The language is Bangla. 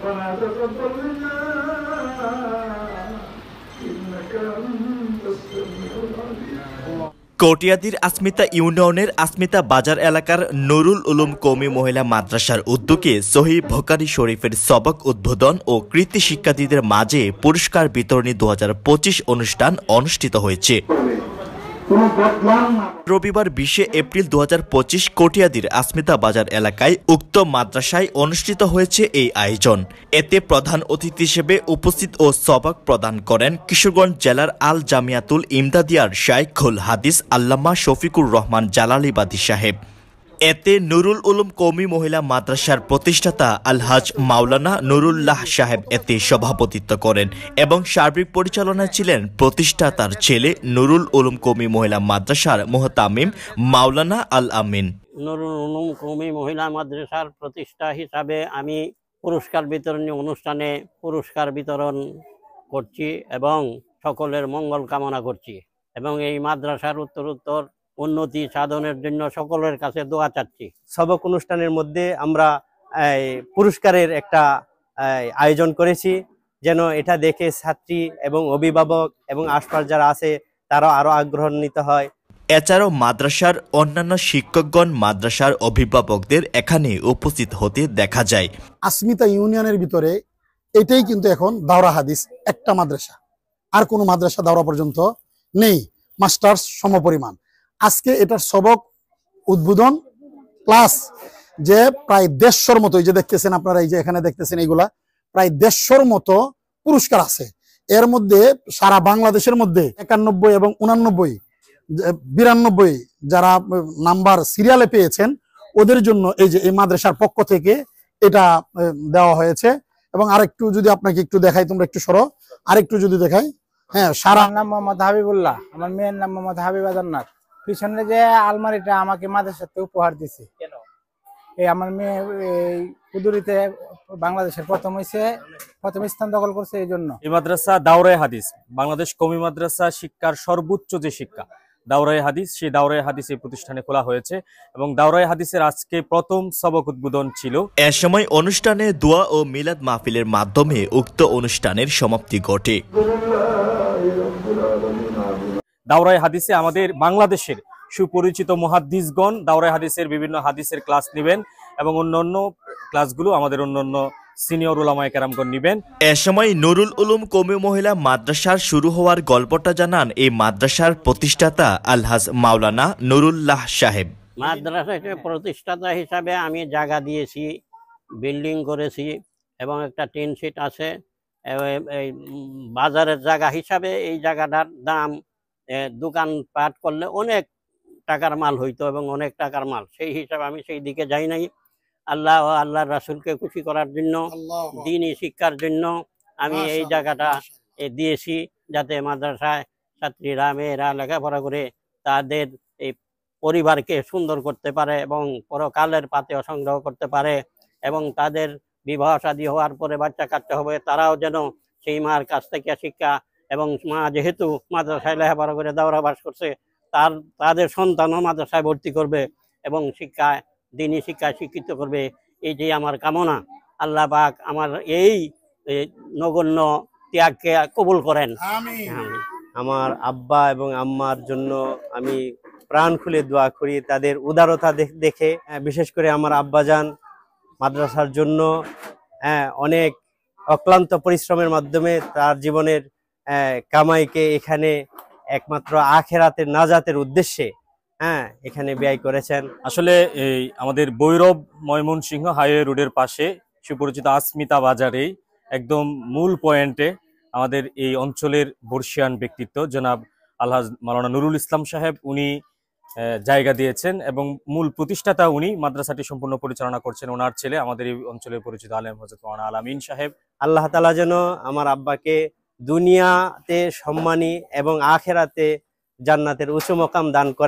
ربنا تقبل منا إنك أنت السميع العليم। কটিয়াদীর আসমিতা ইউনিয়নের আসমিতা বাজার এলাকার নুরুল উলুম কওমি মহিলা মাদ্রাসার উদ্যোগে সহিহ বুখারী শরীফের সবক উদ্বোধন ও কৃতি শিক্ষার্থীদের মাঝে পুরস্কার বিতরণী 2025 অনুষ্ঠান অনুষ্ঠিত হয়েছে। রবিবার 20 এপ্রিল 2025 কটিয়াদীর আসমিতা বাজার এলাকায় উক্ত মাদ্রাসায় অনুষ্ঠিত হয়েছে এই আয়োজন। এতে প্রধান অতিথি হিসেবে উপস্থিত ও সবক প্রদান করেন কিশোরগঞ্জ জেলার আল জামিয়াতুল ইমদাদিয়ার শাইখুল হাদিস আল্লামা শফিকুর রহমান জালালিবাদী সাহেব। এতে নুরুল উলুম কওমি মহিলা মাদ্রাসার প্রতিষ্ঠাতা আলহাজ মাওলানা নুরুল্লাহ সাহেব এতে সভাপতিত্ব করেন এবং সার্বিক পরিচালনায় ছিলেন প্রতিষ্ঠাতার ছেলে নুরুল উলুম কওমি মহিলা মাদ্রাসার মুহতামিম মাওলানা আল আমিন। নুরুল উলুম কওমি মহিলা মাদ্রাসার প্রতিষ্ঠা হিসাবে আমি পুরস্কার বিতরণী অনুষ্ঠানে পুরস্কার বিতরণ করছি এবং সকলের মঙ্গল কামনা করছি এবং এই মাদ্রাসার উত্তরোত্তর উন্নতি সাধনের জন্য সকলের কাছে দোয়া চাচ্ছি। সবক অনুষ্ঠানের মধ্যে আমরা পুরস্কারের একটা আয়োজন করেছি, যেন এটা দেখে ছাত্রী এবং অভিভাবক এবং আশপাশ যারা আছে তারা আরো আগ্রহান্বিত হয়। এছাড়াও মাদ্রাসার অন্যান্য শিক্ষকগণ মাদ্রাসার অভিভাবকদের এখানে উপস্থিত হতে দেখা যায়। আসমিতা ইউনিয়নের ভিতরে এটাই কিন্তু এখন দাওরা হাদিস একটা মাদ্রাসা, আর কোনো মাদ্রাসা দাওরা পর্যন্ত নেই, মাস্টার্স সমপরিমাণ। আজকে এটার সবক উদ্বোধন প্লাস যে প্রায় 150-র মতো, এই যে দেখতেছেন আপনারা, এই যে এখানে দেখতেছেন, এইগুলা প্রায় 150-র মতো পুরস্কার আছে। এর মধ্যে সারা বাংলাদেশের মধ্যে 91 এবং 89, 92 যারা নাম্বার সিরিয়ালে পেয়েছেন ওদের জন্য এই যে এই মাদ্রাসার পক্ষ থেকে এটা দেওয়া হয়েছে। এবং আরেকটু যদি আপনাকে একটু দেখাই, তোমরা একটু সরো, আরেকটু যদি দেখাই। হ্যাঁ, সারা নাম মোহাম্মদ হাবিবুল্লাহ, আমার মেয়ের নাম মোহাম্মদ হাবিবা জান্নাত। পিছনে যে আলমারিটা আমাকে মাদ্রাসাতে উপহার দিছে, এই আমার মেয়ে এই কুদুরিতে বাংলাদেশের প্রথম স্থান দখল করছে। এই জন্য এই মাদ্রাসা দাওরায়ে হাদিস, বাংলাদেশ কওমি মাদ্রাসা শিক্ষার সর্বোচ্চ যে শিক্ষা দাওরায়ে হাদিস, সেই দাওরায়ে হাদিস এই প্রতিষ্ঠানে খোলা হয়েছে এবং দাওরায়ে হাদিসের আজকে প্রথম সবক উদ্বোধন ছিল। এ সময় অনুষ্ঠানে দোয়া ও মিলাদ মাহফিলের মাধ্যমে উক্ত অনুষ্ঠানের সমাপ্তি ঘটে। দাওরায়ে হাদিসে আমাদের বাংলাদেশের সুপরিচিত মুহাদ্দিসগণ দাওরায়ে হাদিসের বিভিন্ন হাদিসের ক্লাস নেবেন এবং অন্যান্য ক্লাসগুলো আমাদের অন্যান্য সিনিয়র উলামায়ে কেরামগণ নেবেন। এ সময় নুরুল উলুম কওমি মহিলা মাদ্রাসার শুরু হওয়ার গল্পটা জানান এই মাদ্রাসার প্রতিষ্ঠাতা আলহাজ মাওলানা নুরুল্লাহ সাহেব। মাদ্রাসার প্রতিষ্ঠাতা হিসাবে আমি জায়গা দিয়েছি, বিল্ডিং করেছি এবং একটা টিন শিট আছে। এই বাজারের জায়গা হিসাবে এই জায়গাটার দাম দোকানপাট করলে অনেক টাকার মাল হইতো এবং অনেক টাকার মাল, সেই হিসাবে আমি সেই দিকে যাই নাই। আল্লাহ ও আল্লাহর রাসূলকে খুশি করার জন্য, দ্বীনি শিক্ষার জন্য আমি এই জায়গাটা দিয়েছি, যাতে মাদ্রাসায় ছাত্রীরা মেয়েরা লেখাপড়া করে তাদের এই পরিবারকে সুন্দর করতে পারে এবং পরকালের পাতেও সংগ্রহ করতে পারে এবং তাদের বিবাহ শাদী হওয়ার পরে বাচ্চা কাচ্চা হবে, তারাও যেন সেই মার কাছ থেকে শিক্ষা, এবং মা যেহেতু মাদ্রাসায় লেখাপড়া করে দাওরা বাস করছে, তাদের সন্তানও মাদ্রাসায় ভর্তি করবে এবং শিক্ষায় দ্বীনি শিক্ষায় শিক্ষিত করবে, এই যে আমার কামনা। আল্লাহ পাক আমার এই নগণ্য ত্যাগকে কবুল করেন। আমার আব্বা এবং আম্মার জন্য আমি প্রাণ খুলে দোয়া করি, তাদের উদারতা দেখে। বিশেষ করে আমার আব্বাজান মাদ্রাসার জন্য অনেক অক্লান্ত পরিশ্রমের মাধ্যমে তার জীবনের কামাইকে এখানে একমাত্র আখেরাতের নাজাতের উদ্দেশ্যে এখানে ব্যয় করেছেন। আসলে এই আমাদের ভৈরব ময়মনসিংহ হাইওয়ে রোডের পাশে সুপরিচিত আসমিতা বাজারেই একদম মূল পয়েন্টে আমাদের এই অঞ্চলের বর্ষিয়ান ব্যক্তিত্ব জনাব আলহাজ মাওলানা নুরুল ইসলাম সাহেব, উনি জায়গা দিয়েছেন এবং মূল প্রতিষ্ঠাতা উনি, মাদ্রাসাটি সম্পূর্ণ পরিচালনা করছেন ওনার ছেলে আমাদের এই অঞ্চলের পরিচিত আলেম হযরত মাওলানা আল আমিন সাহেব। আল্লাহ তাআলা যেন আমার আব্বাকে দুনিয়াতে সম্মানী এবং আখেরাতে জান্নাতের উঁচু মকাম দান করে।